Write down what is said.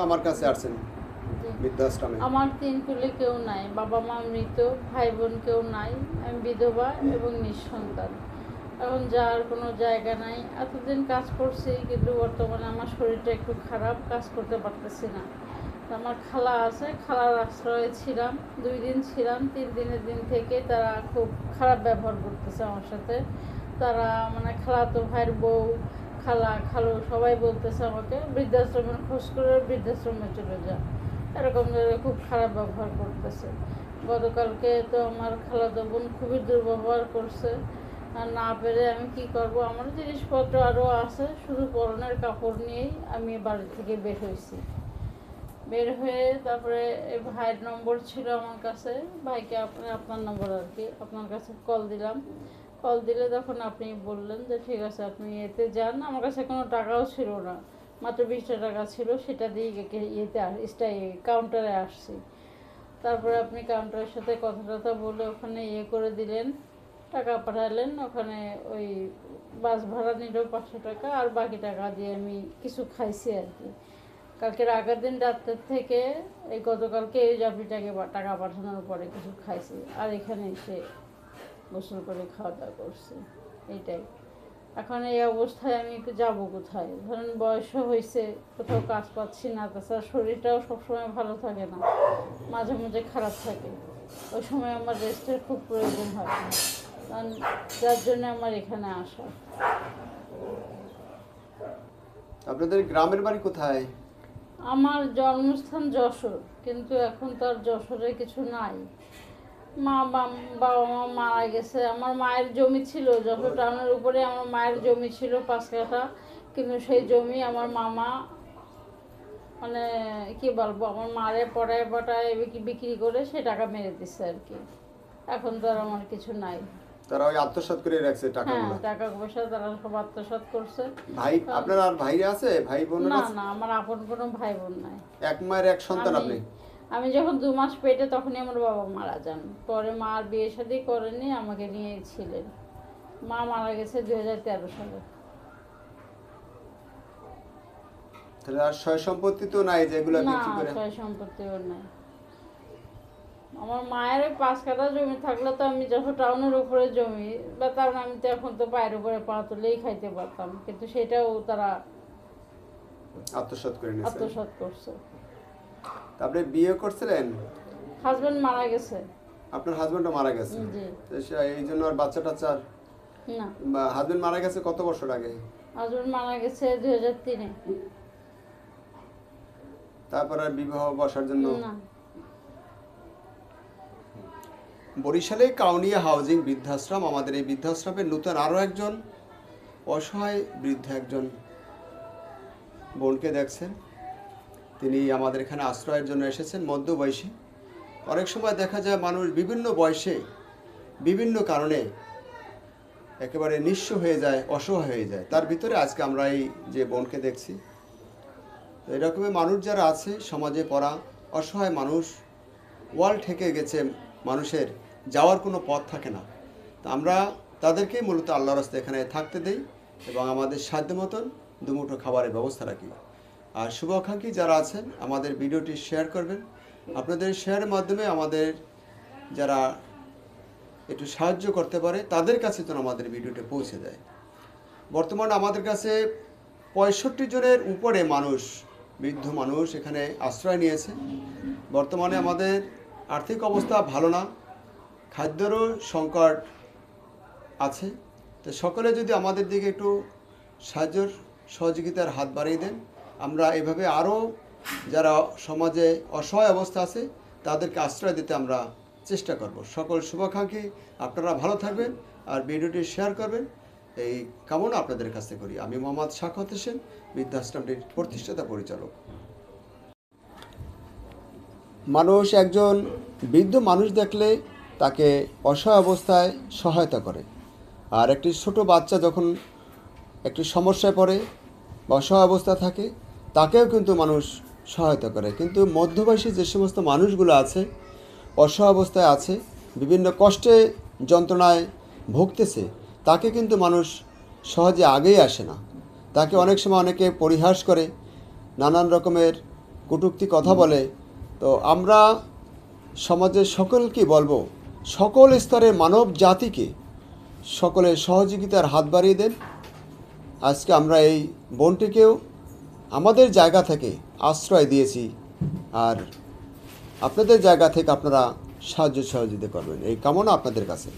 আমার কাছে আসছেন জি। বৃদ্ধাশ্রমে। আমার ৩ কুলে কেউ নাই, বাবা মা মৃত, ভাই বোন কেউ নাই, আমি বিধবা এবং নিঃসন্তান। এখন যাওয়ার কোনো জায়গা নাই। এতদিন কাজ করছি, কিন্তু বর্তমানে আমার শরীরটা একটু খারাপ, কাজ করতে পারতেছি না। তো আমার খালা আছে, খালার আশ্রয়ে ছিলাম, ২ দিন ছিলাম। ৩ দিনের দিন থেকে তারা খুব খারাপ ব্যবহার করতেছে আমার সাথে। তারা মানে খালাতো ভাইয়ের বউ, খালা খালু সবাই বলতেছে আমাকে বৃদ্ধাশ্রমের খোঁজ করে বৃদ্ধাশ্রমে চলে যা, এরকম করে খুব খারাপ ব্যবহার করতেছে। গতকালকে তো আমার খালাতো বোন খুবই দুর্ব্যবহার করছে। আর না পেরে আমি কি করব, আমার জিনিসপত্র আরও আছে, শুধু পরনের কাপড় নিয়েই আমি বাড়ি থেকে বের হয়েছি। বের হয়ে তারপরে এই ভাইয়ের নম্বর ছিল আমার কাছে, ভাইকে আপনার নম্বর আর কি আপনার কাছে কল দিলাম। কল দিলে তখন আপনি বললেন যে ঠিক আছে আপনি এতে যান। আমার কাছে কোনো টাকাও ছিল না, মাত্র 20টা টাকা ছিল, সেটা দিয়ে কাউন্টারে আসছি। তারপরে আপনি কাউন্টারের সাথে কথা টথা বলে ওখানে করে দিলেন, টাকা পাঠালেন। ওখানে ওই বাস ভাড়া নিল 500 টাকা, আর বাকি টাকা দিয়ে আমি কিছু খাইছি আর কি। কালকের আগের দিন রাতের থেকে এই গতকালকে এই জাপিটাকে টাকা পাঠানোর পরে কিছু খাইছি, আর এখানে এসে গোসল করে খাওয়া দাওয়া করছি, এইটাই। এখন এই অবস্থায় আমি একটু যাবো কোথায়? ধরেন বয়সও হয়েছে, কোথাও কাজ পাচ্ছি না, তাছাড়া শরীরটাও সবসময় ভালো থাকে না, মাঝে মাঝে খারাপ থাকে। ওই সময় আমার রেস্টের খুব প্রয়োজন হয়, কারণ যার জন্য আমার এখানে আসা। আপনাদের গ্রামের বাড়ি কোথায়? আমার জন্মস্থান যশোর, কিন্তু এখন তো আর যশোরে কিছু নাই। বাবা মা মারা গেছে। আমার মায়ের জমি ছিল যশোর টাউনের উপরে, আমার মায়ের জমি ছিল 5 কাঠা, কিন্তু সেই জমি আমার মামা মানে কি বলবো, আমার মারে পড়ায় পটায় বিক্রি করে সে টাকা মেরে দিচ্ছে আর কি। এখন তো আর আমার কিছু নাই। তারা ওই আত্মসাৎ করে রাখছে হ্যাঁ, টাকাগুলো। টাকা পয়সা তারা সব আত্মসাৎ করছে। ভাই আপনার আর ভাই আছে? ভাই বোন না আছে? না, আমার আপন কোনো ভাই বোন নাই। এক মায়ের এক সন্তান আমি আপনি? আমি যখন 2 মাস পেটে, তখনই আমার বাবা মারা যান। পরে মা আর বিয়ে শাদী করেনি, আমাকে নিয়েই ছিলেন। মা মারা গেছে 2013 সালে। তাহলে আর সয় সম্পত্তি তো নাই যেগুলো না, বিক্রি করে? সয় সম্পত্তিও নাই। আমার মায়ের ওই 5 কাঠা জমি থাকলে তো আমি যখন টাউনের উপরে জমি, বা তার আমি তো এখন তো পায়ের উপরে পা তুলেই খাইতে পারতাম, কিন্তু সেটাও তারা আত্মসাৎ করে নিয়েছে। আত্মসাৎ করছে। তারপরে বিয়ে করছিলেন? হাজবেন্ড মারা গেছে। আপনার হাজবেন্ডও মারা গেছে? জি। তো এই জন্য আর বাচ্চা টাচ্চা? না, হাজবেন্ড মারা গেছে কত বছর আগে? হাজবেন্ড মারা গেছে 2003-এ। তারপর আর বিবাহ বসার জন্য? না। বরিশালে কাউনিয়া হাউজিং বৃদ্ধাশ্রম, আমাদের এই বৃদ্ধাশ্রমের নতুন আরও একজন অসহায় বৃদ্ধ একজন বোনকে দেখছেন। তিনি আমাদের এখানে আশ্রয়ের জন্য এসেছেন, মধ্যবয়সী। অনেক সময় দেখা যায় মানুষ বিভিন্ন বয়সে বিভিন্ন কারণে একেবারে নিঃস্ব হয়ে যায়, অসহায় হয়ে যায়। তার ভিতরে আজকে আমরা এই যে বোনকে দেখছি, এরকমই মানুষ যারা আছে সমাজে পড়া অসহায় মানুষ, ওয়াল ঠেকে গেছে, মানুষের যাওয়ার কোনো পথ থাকে না। তা আমরা তাদেরকেই মূলত আল্লাহর রাস্তায় এখানে থাকতে দেই এবং আমাদের সাধ্য মতন দুমুঠো খাবারের ব্যবস্থা রাখি। আর শুভাকাঙ্ক্ষী যারা আছেন আমাদের ভিডিওটি শেয়ার করবেন। আপনাদের শেয়ারের মাধ্যমে আমাদের যারা একটু সাহায্য করতে পারে তাদের কাছে যেন আমাদের ভিডিওটি পৌঁছে দেয়। বর্তমানে আমাদের কাছে 65 জনের উপরে মানুষ, বৃদ্ধ মানুষ এখানে আশ্রয় নিয়েছে। বর্তমানে আমাদের আর্থিক অবস্থা ভালো না, খাদ্যেরও সংকট আছে। তো সকলে যদি আমাদের দিকে একটু সাহায্যর সহযোগিতার হাত বাড়িয়ে দেন, আমরা এভাবে আরও যারা সমাজে অসহায় অবস্থা আছে তাদেরকে আশ্রয় দিতে আমরা চেষ্টা করব। সকল শুভাকাঙ্ক্ষী আপনারা ভালো থাকবেন আর ভিডিওটি শেয়ার করবেন, এই কামনা আপনাদের কাছে করি। আমি মোহাম্মদ সাখাওয়াত হোসেন, বৃদ্ধাশ্রমটির প্রতিষ্ঠাতা পরিচালক। মানুষ একজন বৃদ্ধ মানুষ দেখলে তাকে অসহায় অবস্থায় সহায়তা করে, আর একটি ছোট বাচ্চা যখন একটি সমস্যায় পড়ে বা অসহায় অবস্থা থাকে তাকেও কিন্তু মানুষ সহায়তা করে। কিন্তু মধ্যবয়সী যে সমস্ত মানুষগুলো আছে, অসহায় অবস্থায় আছে, বিভিন্ন কষ্টে যন্ত্রণায় ভুগতেছে, তাকে কিন্তু মানুষ সহজে আগেই আসে না। তাকে অনেক সময় অনেকে পরিহাস করে, নানান রকমের কটূক্তি কথা বলে, তো আমরা সমাজের সকলকে বলবো, সকল স্তরের মানব জাতিকে সকলের সহযোগিতার হাত বাড়িয়ে দেন। আজকে আমরা এই বোনটিকেও আমাদের জায়গা থেকে আশ্রয় দিয়েছি, আর আপনাদের জায়গা থেকে আপনারা সাহায্য সহযোগিতা করবেন, এই কামনা আপনাদের কাছে।